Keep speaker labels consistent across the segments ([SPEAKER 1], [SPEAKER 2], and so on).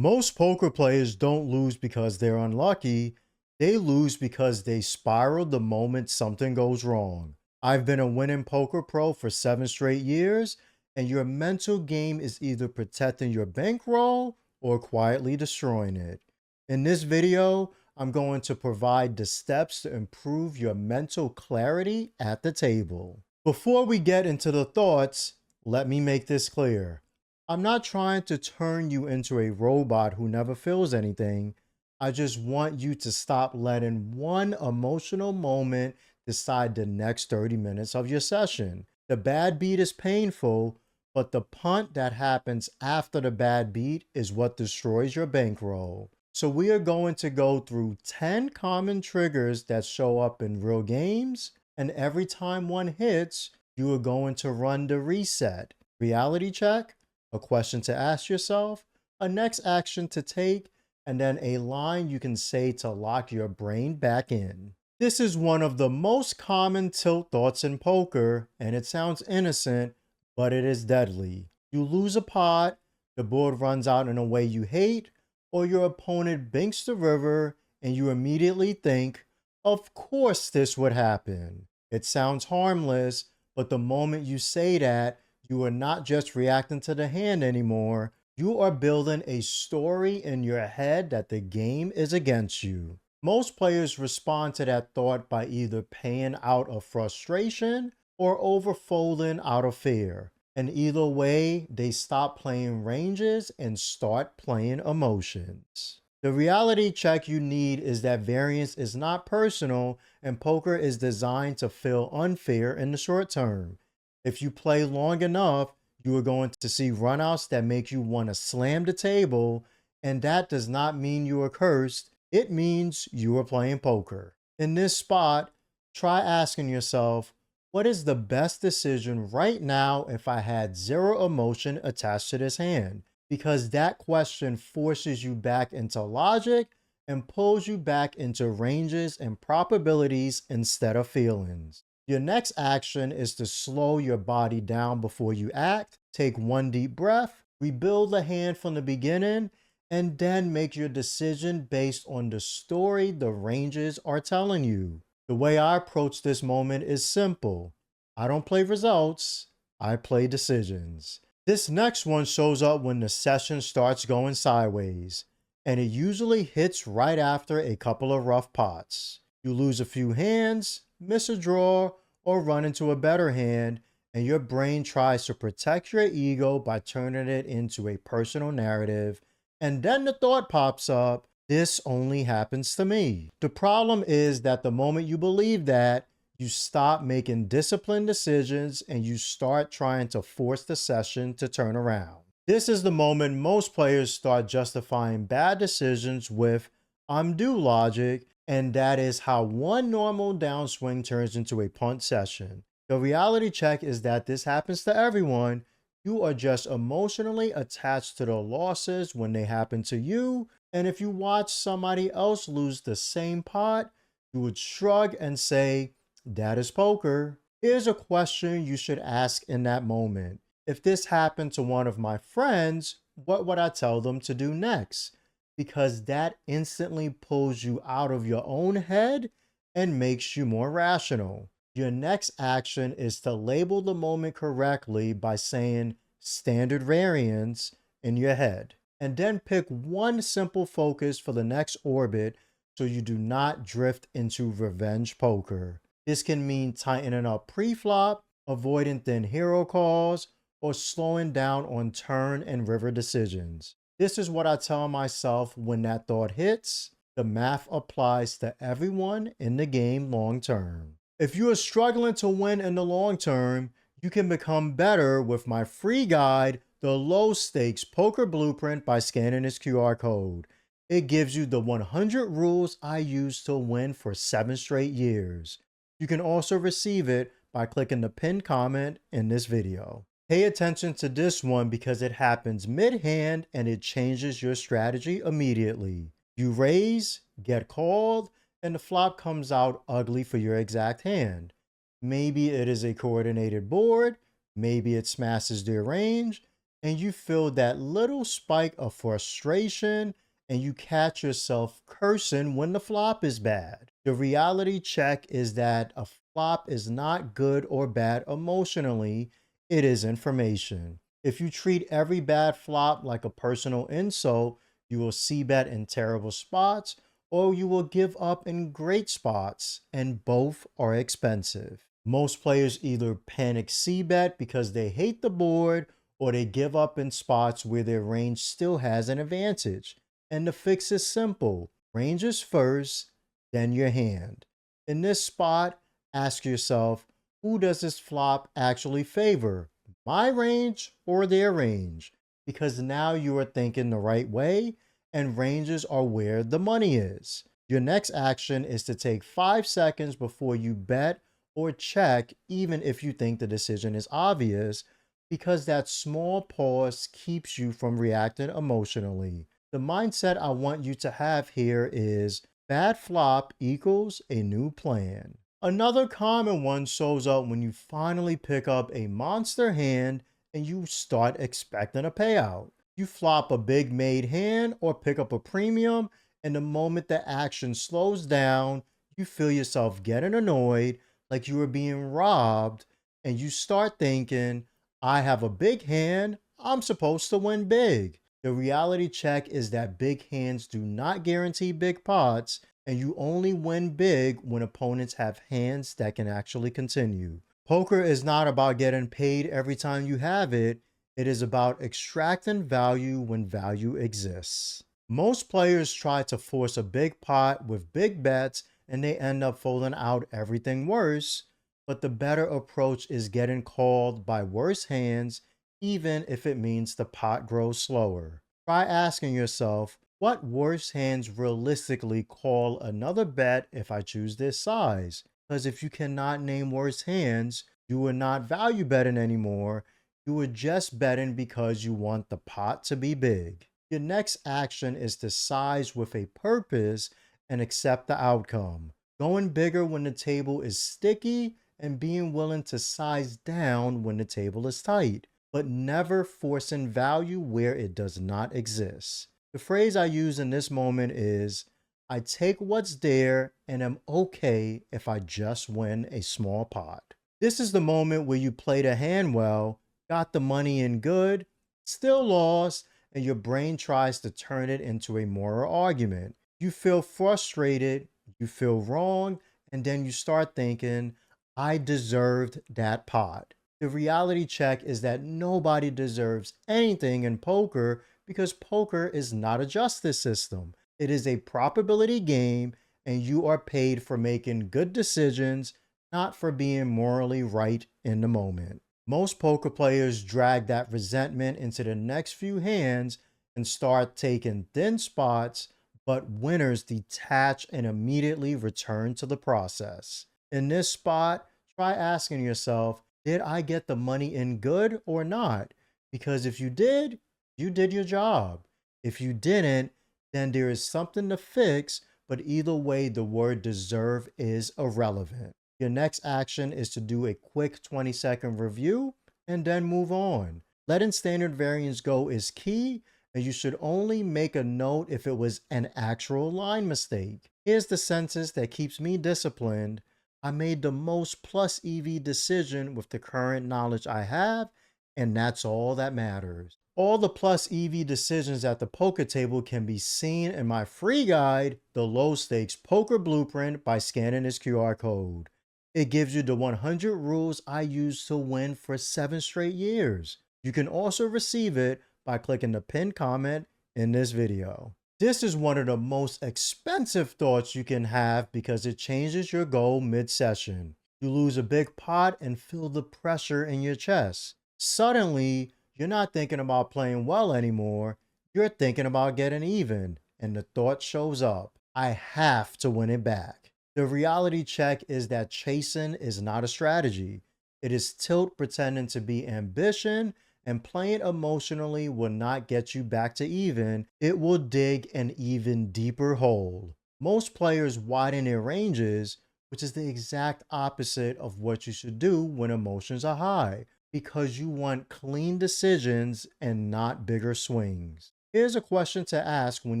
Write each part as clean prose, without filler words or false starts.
[SPEAKER 1] Most poker players don't lose because they're unlucky. They lose because they spiral the moment something goes wrong. I've been a winning poker pro for 7 straight years, and your mental game is either protecting your bankroll or quietly destroying it. In this video, I'm going to provide the steps to improve your mental clarity at the table. Before we get into the thoughts, let me make this clear. I'm not trying to turn you into a robot who never feels anything. I just want you to stop letting one emotional moment decide the next 30 minutes of your session. The bad beat is painful, but the punt that happens after the bad beat is what destroys your bankroll. So we are going to go through 10 common triggers that show up in real games, and every time one hits, you are going to run the reset, reality check, a question to ask yourself, a next action to take, and then a line you can say to lock your brain back in. This is one of the most common tilt thoughts in poker, and it sounds innocent, but it is deadly. You lose a pot, the board runs out in a way you hate, or your opponent binks the river, and you immediately think, of course this would happen. It sounds harmless, but the moment you say that, you are not just reacting to the hand anymore. You are building a story in your head that the game is against you. Most players respond to that thought by either paying out of frustration or overfolding out of fear. And either way, they stop playing ranges and start playing emotions. The reality check you need is that variance is not personal, and poker is designed to feel unfair in the short term. If you play long enough, you are going to see runouts that make you want to slam the table, and that does not mean you are cursed. It means you are playing poker. In this spot, try asking yourself, what is the best decision right now if I had zero emotion attached to this hand? Because that question forces you back into logic and pulls you back into ranges and probabilities instead of feelings. Your next action is to slow your body down before you act. Take one deep breath, rebuild the hand from the beginning, and then make your decision based on the story the ranges are telling you. The way I approach this moment is simple. I don't play results, I play decisions. This next one shows up when the session starts going sideways, and it usually hits right after a couple of rough pots. You lose a few hands, miss a draw, or run into a better hand, and your brain tries to protect your ego by turning it into a personal narrative. And then the thought pops up, this only happens to me. The problem is that the moment you believe that, you stop making disciplined decisions and you start trying to force the session to turn around. This is the moment most players start justifying bad decisions with I'm due logic, and that is how one normal downswing turns into a punt session. The reality check is that this happens to everyone. You are just emotionally attached to the losses when they happen to you, and if you watch somebody else lose the same pot, you would shrug and say, that is poker. Here's a question you should ask in that moment. If this happened to one of my friends, what would I tell them to do next? Because that instantly pulls you out of your own head and makes you more rational. Your next action is to label the moment correctly by saying standard variance in your head. And then pick one simple focus for the next orbit so you do not drift into revenge poker. This can mean tightening up pre-flop, avoiding thin hero calls, or slowing down on turn and river decisions. This is what I tell myself when that thought hits. The math applies to everyone in the game long term. If you are struggling to win in the long term, you can become better with my free guide, The Low Stakes Poker Blueprint, by scanning this QR code. It gives you the 100 rules I used to win for 7 straight years. You can also receive it by clicking the pinned comment in this video. Pay attention to this one because it happens mid-hand and it changes your strategy immediately. You raise, get called, and the flop comes out ugly for your exact hand. Maybe it is a coordinated board, maybe it smashes their range, and you feel that little spike of frustration and you catch yourself cursing when the flop is bad. The reality check is that a flop is not good or bad emotionally, it is information. If you treat every bad flop like a personal insult, you will see bet in terrible spots or you will give up in great spots, and both are expensive. Most players either panic C bet because they hate the board or they give up in spots where their range still has an advantage. And the fix is simple: range is first, then your hand. In this spot, ask yourself, who does this flop actually favor? My range or their range? Because now you are thinking the right way, and ranges are where the money is. Your next action is to take 5 seconds before you bet or check, even if you think the decision is obvious, because that small pause keeps you from reacting emotionally. The mindset I want you to have here is bad flop equals a new plan. Another common one shows up when you finally pick up a monster hand and you start expecting a payout. You flop a big made hand or pick up a premium, and the moment the action slows down, you feel yourself getting annoyed, like you are being robbed, and you start thinking, I have a big hand, I'm supposed to win big. The reality check is that big hands do not guarantee big pots, and you only win big when opponents have hands that can actually continue. Poker is not about getting paid every time you have it, it is about extracting value when value exists. Most players try to force a big pot with big bets and they end up folding out everything worse, but the better approach is getting called by worse hands, even if it means the pot grows slower. Try asking yourself, what worse hands realistically call another bet if I choose this size? Because if you cannot name worse hands, you are not value betting anymore. You are just betting because you want the pot to be big. Your next action is to size with a purpose and accept the outcome. Going bigger when the table is sticky and being willing to size down when the table is tight, but never forcing value where it does not exist. The phrase I use in this moment is, I take what's there and am okay if I just win a small pot. This is the moment where you played a hand well, got the money in good, still lost, and your brain tries to turn it into a moral argument. You feel frustrated, you feel wrong, and then you start thinking, I deserved that pot. The reality check is that nobody deserves anything in poker because poker is not a justice system. It is a probability game, and you are paid for making good decisions, not for being morally right in the moment. Most poker players drag that resentment into the next few hands and start taking thin spots, but winners detach and immediately return to the process. In this spot, try asking yourself, did I get the money in good or not? Because if you did your job. If you didn't, then there is something to fix, but either way, the word deserve is irrelevant. Your next action is to do a quick 20-second review and then move on. Letting standard variance go is key, and you should only make a note if it was an actual line mistake. Here's the sentence that keeps me disciplined. I made the most plus EV decision with the current knowledge I have, and that's all that matters. All the plus EV decisions at the poker table can be seen in my free guide, The Low Stakes Poker Blueprint, by scanning this QR code. It gives you the 100 rules I used to win for 7 straight years. You can also receive it by clicking the pinned comment in this video. This is one of the most expensive thoughts you can have because it changes your goal mid-session. You lose a big pot and feel the pressure in your chest. Suddenly, you're not thinking about playing well anymore. You're thinking about getting even, and the thought shows up. I have to win it back. The reality check is that chasing is not a strategy. It is tilt pretending to be ambition, and playing emotionally will not get you back to even. It will dig an even deeper hole. Most players widen their ranges, which is the exact opposite of what you should do when emotions are high. because you want clean decisions and not bigger swings. Here's a question to ask when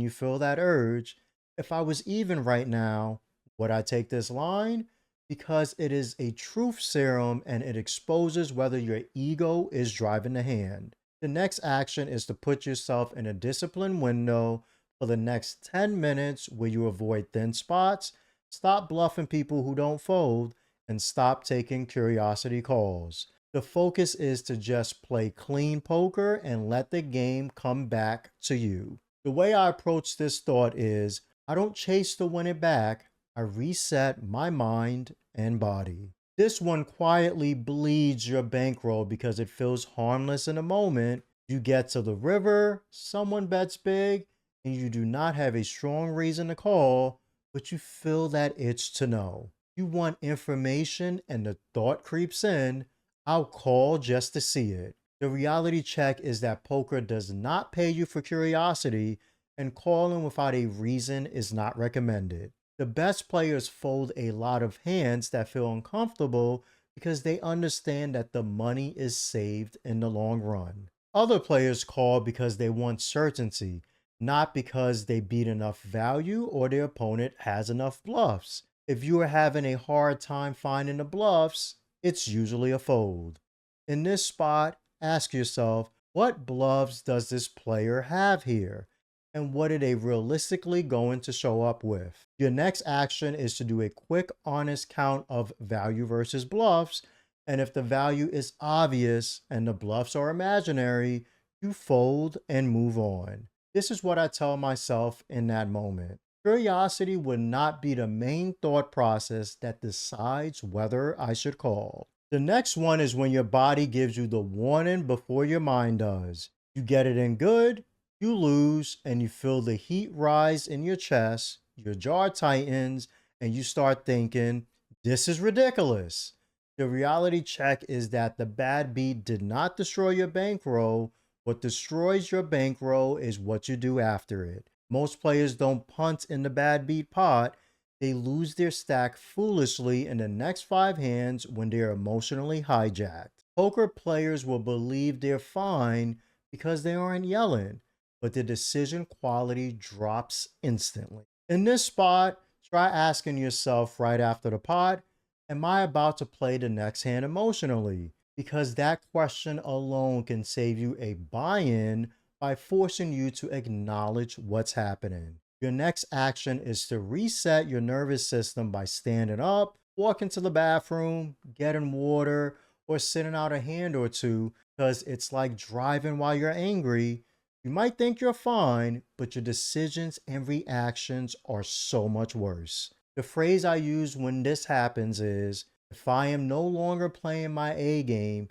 [SPEAKER 1] you feel that urge. If I was even right now, would I take this line? Because it is a truth serum and it exposes whether your ego is driving the hand. The next action is to put yourself in a disciplined window for the next 10 minutes where you avoid thin spots, stop bluffing people who don't fold, and stop taking curiosity calls. The focus is to just play clean poker and let the game come back to you. The way I approach this thought is I don't chase to win it back, I reset my mind and body. This one quietly bleeds your bankroll because it feels harmless in a moment. You get to the river, someone bets big, and you do not have a strong reason to call, but you feel that itch to know. You want information, and the thought creeps in, I'll call just to see it. The reality check is that poker does not pay you for curiosity, and calling without a reason is not recommended. The best players fold a lot of hands that feel uncomfortable because they understand that the money is saved in the long run. Other players call because they want certainty, not because they beat enough value or their opponent has enough bluffs. If you are having a hard time finding the bluffs, it's usually a fold. In this spot, ask yourself, what bluffs does this player have here? And what are they realistically going to show up with? Your next action is to do a quick, honest count of value versus bluffs. And if the value is obvious and the bluffs are imaginary, you fold and move on. This is what I tell myself in that moment. Curiosity would not be the main thought process that decides whether I should call. The next one is when your body gives you the warning before your mind does. You get it in good, you lose, and you feel the heat rise in your chest, your jaw tightens, and you start thinking, this is ridiculous. The reality check is that the bad beat did not destroy your bankroll. What destroys your bankroll is what you do after it. Most players don't punt in the bad beat pot. They lose their stack foolishly in the next 5 hands when they're emotionally hijacked. Poker players will believe they're fine because they aren't yelling, but the decision quality drops instantly. In this spot, try asking yourself right after the pot, am I about to play the next hand emotionally? Because that question alone can save you a buy-in by forcing you to acknowledge what's happening. Your next action is to reset your nervous system by standing up, walking to the bathroom, getting water, or sitting out a hand or two, because it's like driving while you're angry. You might think you're fine, but your decisions and reactions are so much worse. The phrase I use when this happens is, if I am no longer playing my A game,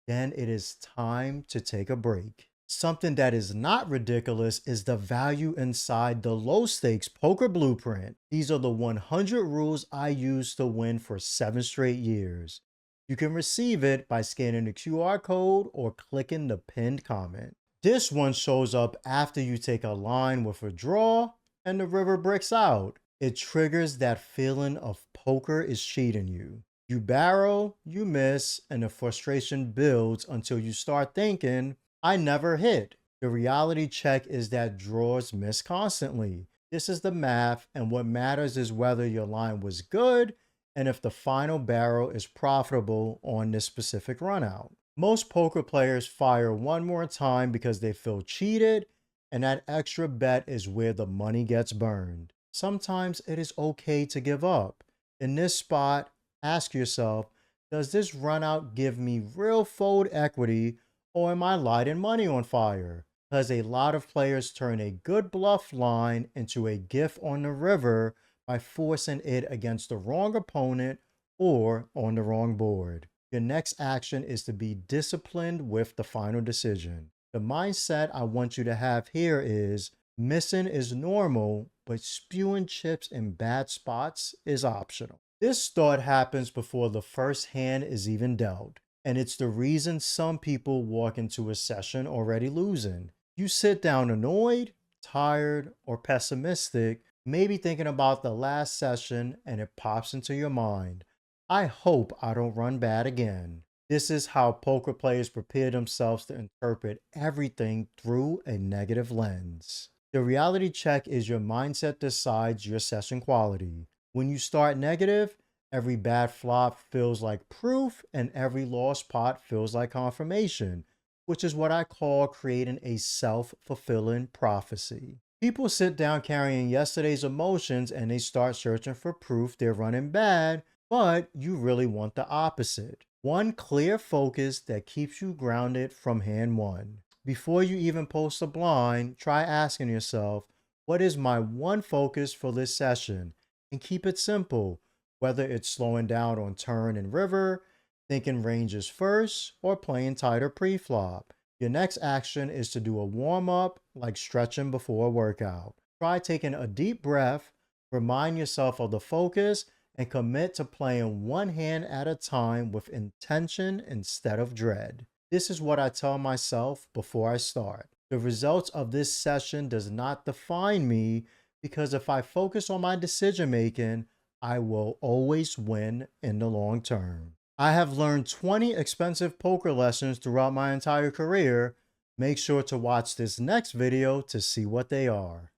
[SPEAKER 1] then it is time to take a break. Something that is not ridiculous is the value inside the low stakes poker blueprint. These are the 100 rules I used to win for 7 straight years. You can receive it by scanning the QR code or clicking the pinned comment. This one shows up after you take a line with a draw and the river bricks out. It triggers that feeling of poker is cheating you. You barrel, you miss, and the frustration builds until you start thinking, I never hit. The reality check is that draws miss constantly. This is the math, and what matters is whether your line was good and if the final barrel is profitable on this specific run out. Most poker players fire one more time because they feel cheated, and that extra bet is where the money gets burned. Sometimes it is okay to give up. In this spot, ask yourself, does this run out give me real fold equity, or am I lighting money on fire? Because a lot of players turn a good bluff line into a gift on the river by forcing it against the wrong opponent or on the wrong board. Your next action is to be disciplined with the final decision. The mindset I want you to have here is missing is normal, but spewing chips in bad spots is optional. This thought happens before the first hand is even dealt, and it's the reason some people walk into a session already losing. You sit down annoyed, tired, or pessimistic, maybe thinking about the last session, and it pops into your mind, I hope I don't run bad again. This is how poker players prepare themselves to interpret everything through a negative lens. The reality check is your mindset decides your session quality. When you start negative, every bad flop feels like proof and every lost pot feels like confirmation, which is what I call creating a self-fulfilling prophecy. People sit down carrying yesterday's emotions and they start searching for proof they're running bad, but you really want the opposite. One clear focus that keeps you grounded from hand one. Before you even post a blind, try asking yourself, what is my one focus for this session? And keep it simple, whether it's slowing down on turn and river, thinking ranges first, or playing tighter pre-flop. Your next action is to do a warm up like stretching before a workout. Try taking a deep breath, remind yourself of the focus, and commit to playing one hand at a time with intention instead of dread. This is what I tell myself before I start. The results of this session does not define me because if I focus on my decision making, I will always win in the long term. I have learned 20 expensive poker lessons throughout my entire career. Make sure to watch this next video to see what they are.